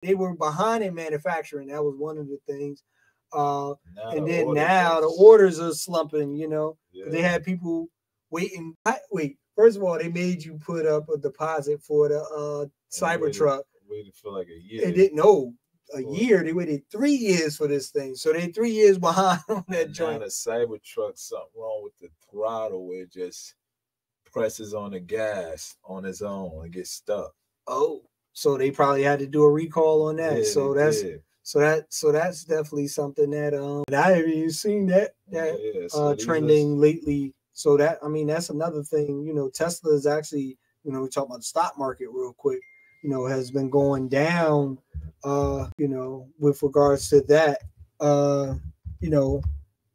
They were behind in manufacturing. That was one of the things. And the then orders now the is- orders are slumping, you know, because they yeah, had people waiting. Wait, first of all, they made you put up a deposit for the and waited Cybertruck. waited for like a They year. didn't know a For, year. They waited 3 years for this thing. So they 3 years behind on that and now joint. the Cybertruck, something wrong with the throttle where it just presses on the gas on its own and gets stuck. Oh, so they probably had to do a recall on that. Yeah, So they that's did. so that's definitely something that I haven't even seen that Yeah, so these trending lately. So that, I mean, that's another thing. You know, Tesla is actually, you know, we talk about the stock market real quick, you know, has been going down you know, with regards to that. You know,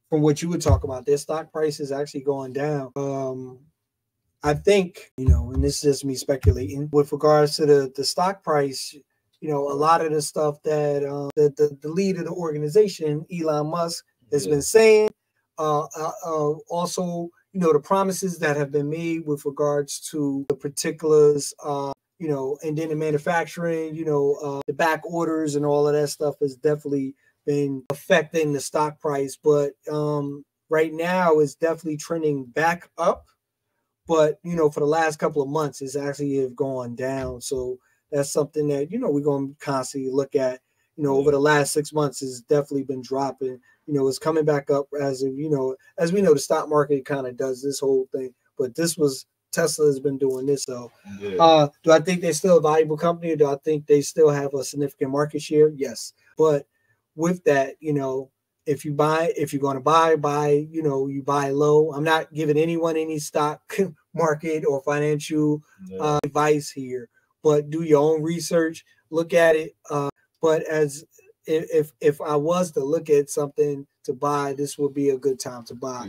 from what you would talk about, their stock price is actually going down. I think, you know, and this is just me speculating, with regards to the stock price, you know, a lot of the stuff that the lead of the organization, Elon Musk, has been saying, also, you know, the promises that have been made with regards to the particulars, you know, and then the manufacturing, you know, the back orders and all of that stuff has definitely been affecting the stock price. But right now it's definitely trending back up. But, you know, for the last couple of months, it's actually have gone down. So that's something that, you know, we're going to constantly look at. You know, over the last 6 months, it's definitely been dropping. You know, it's coming back up as of, you know, as we know, the stock market kind of does this whole thing. But this was, Tesla has been doing this. So do I think they're still a valuable company? Or do I think they still have a significant market share? Yes. But with that, you know, if you're going to buy, you know, you buy low. I'm not giving anyone any stock market or financial advice here, but do your own research, look at it. But as if I was to look at something to buy, this would be a good time to buy.